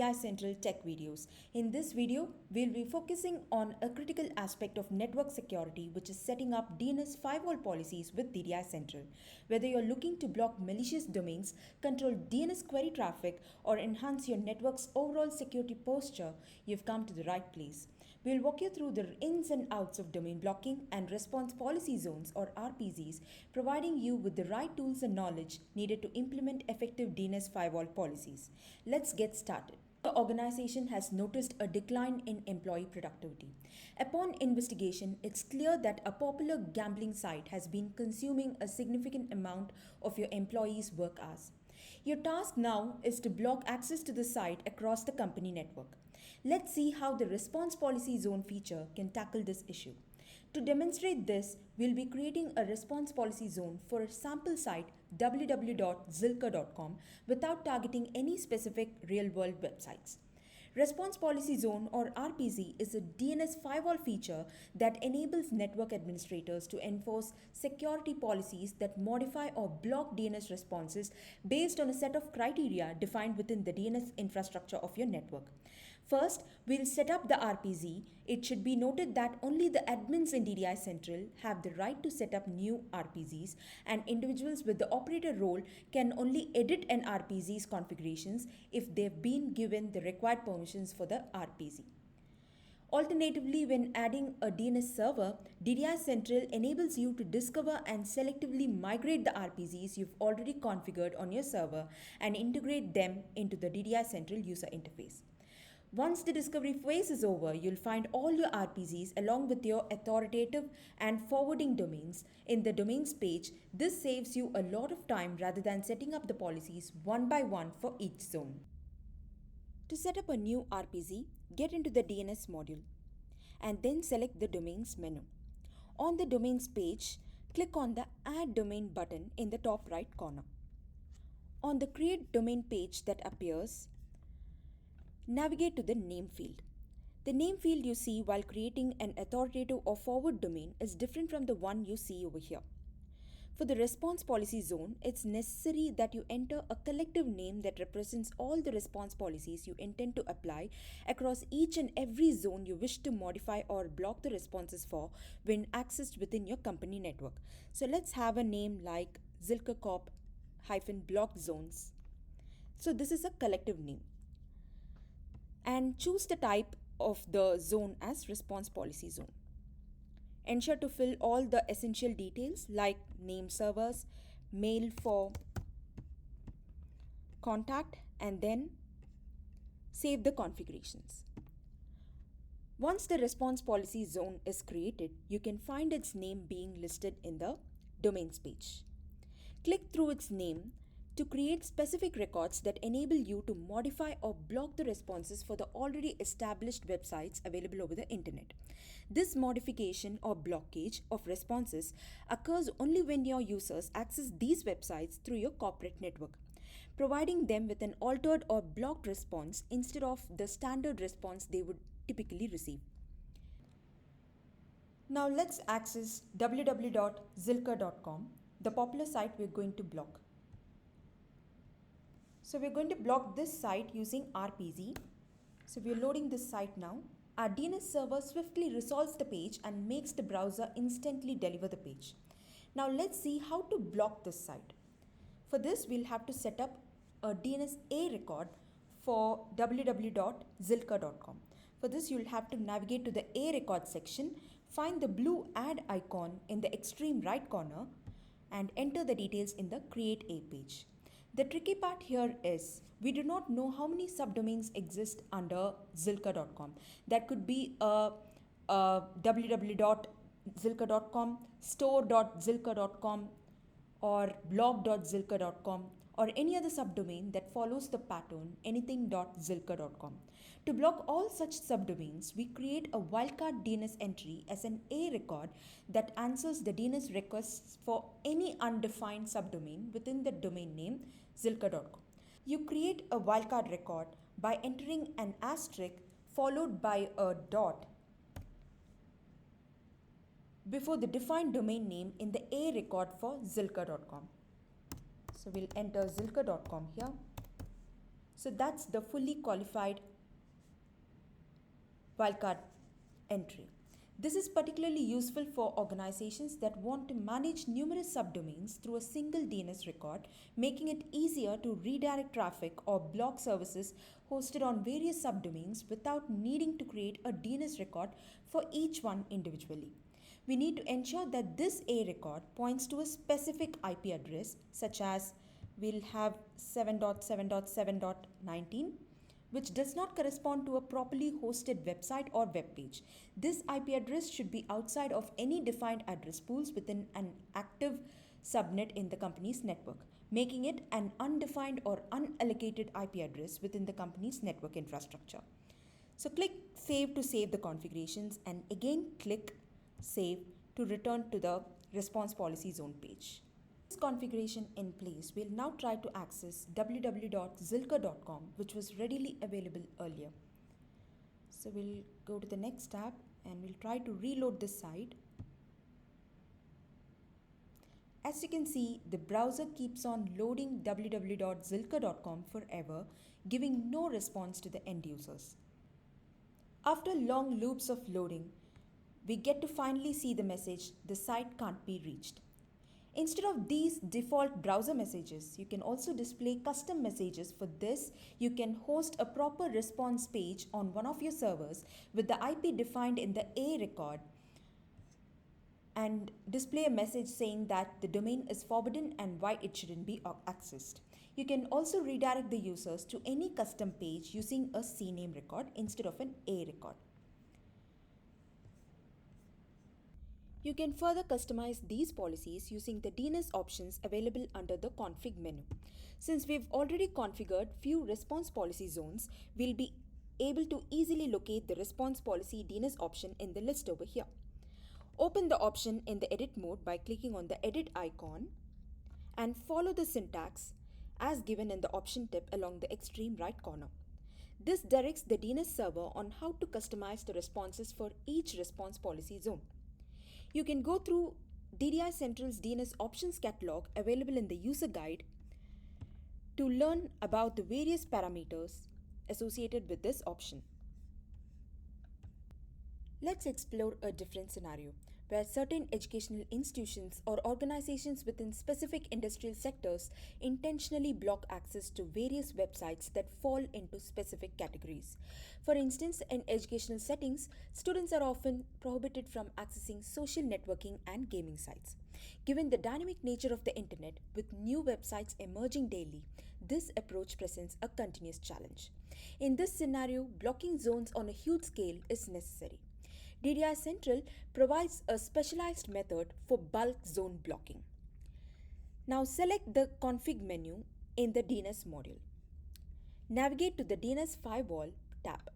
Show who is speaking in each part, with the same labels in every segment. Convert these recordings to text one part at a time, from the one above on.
Speaker 1: DDI Central Tech videos. In this video, we'll be focusing on a critical aspect of network security, which is setting up DNS Firewall policies with DDI Central. Whether you're looking to block malicious domains, control DNS query traffic, or enhance your network's overall security posture, you've come to the right place. We'll walk you through the ins and outs of domain blocking and response policy zones or RPZs, providing you with the right tools and knowledge needed to implement effective DNS firewall policies. Let's get started. The organization has noticed a decline in employee productivity. Upon investigation, it's clear that a popular gambling site has been consuming a significant amount of your employees' work hours. Your task now is to block access to the site across the company network. Let's see how the response policy zone feature can tackle this issue. To demonstrate this, we'll be creating a response policy zone for a sample site www.zilker.com without targeting any specific real-world websites. Response Policy Zone or RPZ is a DNS firewall feature that enables network administrators to enforce security policies that modify or block DNS responses based on a set of criteria defined within the DNS infrastructure of your network. First, we'll set up the RPZ. It should be noted that only the admins in DDI Central have the right to set up new RPZs, and individuals with the operator role can only edit an RPZ's configurations if they've been given the required permissions for the RPZ. Alternatively, when adding a DNS server, DDI Central enables you to discover and selectively migrate the RPZs you've already configured on your server and integrate them into the DDI Central user interface. Once the discovery phase is over, you'll find all your RPZs along with your authoritative and forwarding domains in the domains page. This saves you a lot of time rather than setting up the policies one by one for each zone. To set up a new RPZ, get into the DNS module and then select the domains menu. On the domains page, click on the Add Domain button in the top right corner. On the Create Domain page that appears, navigate to the name field. The name field you see while creating an authoritative or forward domain is different from the one you see over here. For the response policy zone, it's necessary that you enter a collective name that represents all the response policies you intend to apply across each and every zone you wish to modify or block the responses for when accessed within your company network. So let's have a name like Zilker Corp-block zones. So this is a collective name. And choose the type of the zone as response policy zone. Ensure to fill all the essential details like name servers, mail for contact, and then save the configurations. Once the response policy zone is created, you can find its name being listed in the domains page. Click through its name to create specific records that enable you to modify or block the responses for the already established websites available over the internet. This modification or blockage of responses occurs only when your users access these websites through your corporate network, providing them with an altered or blocked response instead of the standard response they would typically receive. Now let's access www.zilker.com, the popular site we're going to block. So we're going to block this site using RPZ. So we're loading this site now. Our DNS server swiftly resolves the page and makes the browser instantly deliver the page. Now let's see how to block this site. For this, we'll have to set up a DNS A record for www.zilker.com. For this, you'll have to navigate to the A record section, find the blue add icon in the extreme right corner, and enter the details in the Create A page. The tricky part here is we do not know how many subdomains exist under zilker.com. That could be www.zilker.com, store.zilker.com, or blog.zilker.com, or any other subdomain that follows the pattern anything.zilker.com. To block all such subdomains, we create a wildcard DNS entry as an A record that answers the DNS requests for any undefined subdomain within the domain name zilker.com. You create a wildcard record by entering an asterisk followed by a dot before the defined domain name in the A record for zilker.com. So we'll enter zilker.com here. So that's the fully qualified wildcard entry. This is particularly useful for organizations that want to manage numerous subdomains through a single DNS record, making it easier to redirect traffic or block services hosted on various subdomains without needing to create a DNS record for each one individually. We need to ensure that this A record points to a specific IP address, such as we'll have 7.7.7.19, which does not correspond to a properly hosted website or web page. This IP address should be outside of any defined address pools within an active subnet in the company's network, making it an undefined or unallocated IP address within the company's network infrastructure. So click Save to save the configurations, and again click Save to return to the response policy zone page. This configuration in place, we'll now try to access www.zilker.com, which was readily available earlier. So we'll go to the next tab and we'll try to reload this site. As you can see, the browser keeps on loading www.zilker.com forever, giving no response to the end users. After long loops of loading, we get to finally see the message, the site can't be reached. Instead of these default browser messages, you can also display custom messages. For this, you can host a proper response page on one of your servers with the IP defined in the A record and display a message saying that the domain is forbidden and why it shouldn't be accessed. You can also redirect the users to any custom page using a CNAME record instead of an A record. You can further customize these policies using the DNS options available under the config menu. Since we've already configured few response policy zones, we'll be able to easily locate the response policy DNS option in the list over here. Open the option in the edit mode by clicking on the edit icon and follow the syntax as given in the option tip along the extreme right corner. This directs the DNS server on how to customize the responses for each response policy zone. You can go through DDI Central's DNS options catalog available in the user guide to learn about the various parameters associated with this option. Let's explore a different scenario where certain educational institutions or organizations within specific industrial sectors intentionally block access to various websites that fall into specific categories. For instance, in educational settings, students are often prohibited from accessing social networking and gaming sites. Given the dynamic nature of the internet, with new websites emerging daily, this approach presents a continuous challenge. In this scenario, blocking zones on a huge scale is necessary. DDI Central provides a specialized method for bulk zone blocking. Now select the config menu in the DNS module. Navigate to the DNS Firewall tab.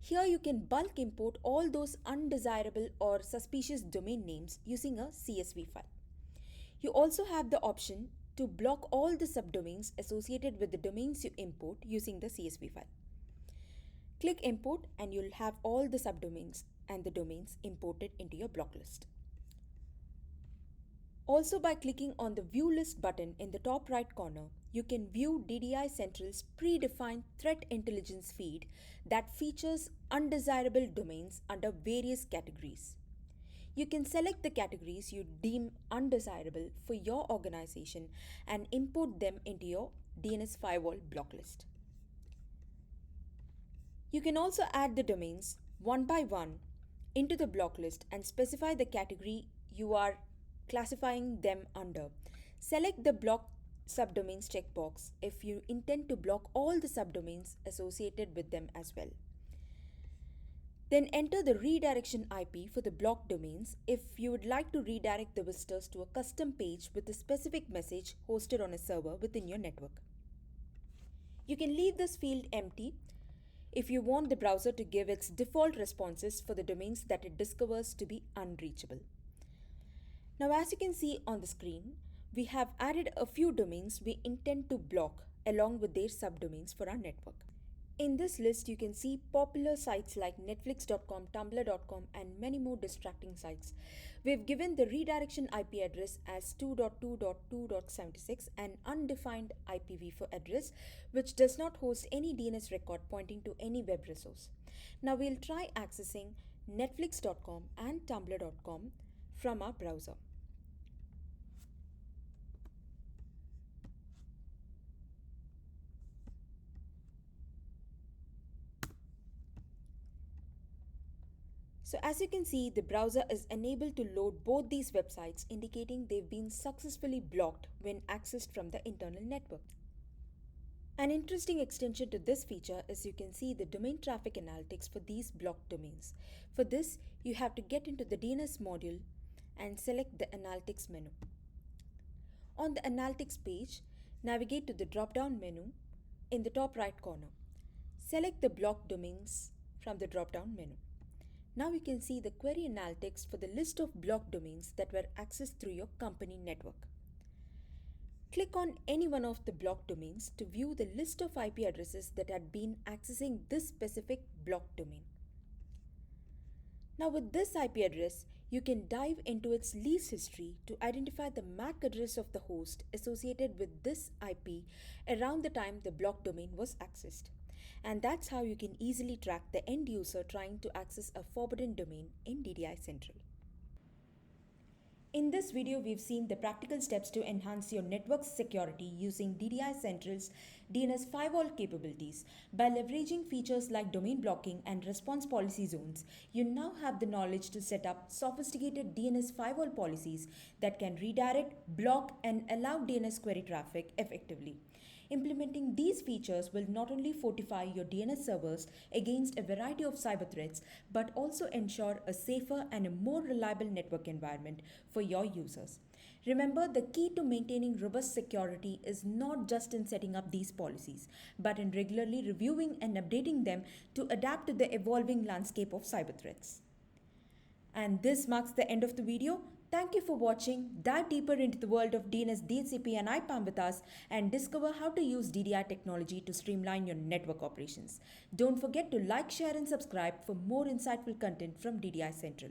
Speaker 1: Here you can bulk import all those undesirable or suspicious domain names using a CSV file. You also have the option to block all the subdomains associated with the domains you import using the CSV file. Click Import and you'll have all the subdomains and the domains imported into your block list. Also, by clicking on the View List button in the top right corner, you can view DDI Central's predefined threat intelligence feed that features undesirable domains under various categories. You can select the categories you deem undesirable for your organization and import them into your DNS Firewall block list. You can also add the domains one by one into the block list and specify the category you are classifying them under. Select the block subdomains checkbox if you intend to block all the subdomains associated with them as well. Then enter the redirection IP for the blocked domains if you would like to redirect the visitors to a custom page with a specific message hosted on a server within your network. You can leave this field empty if you want the browser to give its default responses for the domains that it discovers to be unreachable. Now, as you can see on the screen, we have added a few domains we intend to block along with their subdomains for our network. In this list, you can see popular sites like Netflix.com, Tumblr.com, and many more distracting sites. We've given the redirection IP address as 2.2.2.76, an undefined IPv4 address which does not host any DNS record pointing to any web resource. Now we'll try accessing Netflix.com and Tumblr.com from our browser. So as you can see, the browser is unable to load both these websites, indicating they've been successfully blocked when accessed from the internal network. An interesting extension to this feature is you can see the domain traffic analytics for these blocked domains. For this, you have to get into the DNS module and select the analytics menu. On the analytics page, navigate to the drop-down menu in the top right corner. Select the blocked domains from the drop-down menu. Now you can see the query analytics for the list of blocked domains that were accessed through your company network. Click on any one of the blocked domains to view the list of IP addresses that had been accessing this specific blocked domain. Now with this IP address, you can dive into its lease history to identify the MAC address of the host associated with this IP around the time the blocked domain was accessed. And that's how you can easily track the end user trying to access a forbidden domain in DDI Central. In this video, we've seen the practical steps to enhance your network security using DDI Central's DNS Firewall capabilities. By leveraging features like domain blocking and response policy zones, you now have the knowledge to set up sophisticated DNS Firewall policies that can redirect, block, and allow DNS query traffic effectively. Implementing these features will not only fortify your DNS servers against a variety of cyber threats, but also ensure a safer and a more reliable network environment for your users. Remember, the key to maintaining robust security is not just in setting up these policies, but in regularly reviewing and updating them to adapt to the evolving landscape of cyber threats. And this marks the end of the video. Thank you for watching. Dive deeper into the world of DNS, DHCP and IPAM with us and discover how to use DDI technology to streamline your network operations. Don't forget to like, share and subscribe for more insightful content from DDI Central.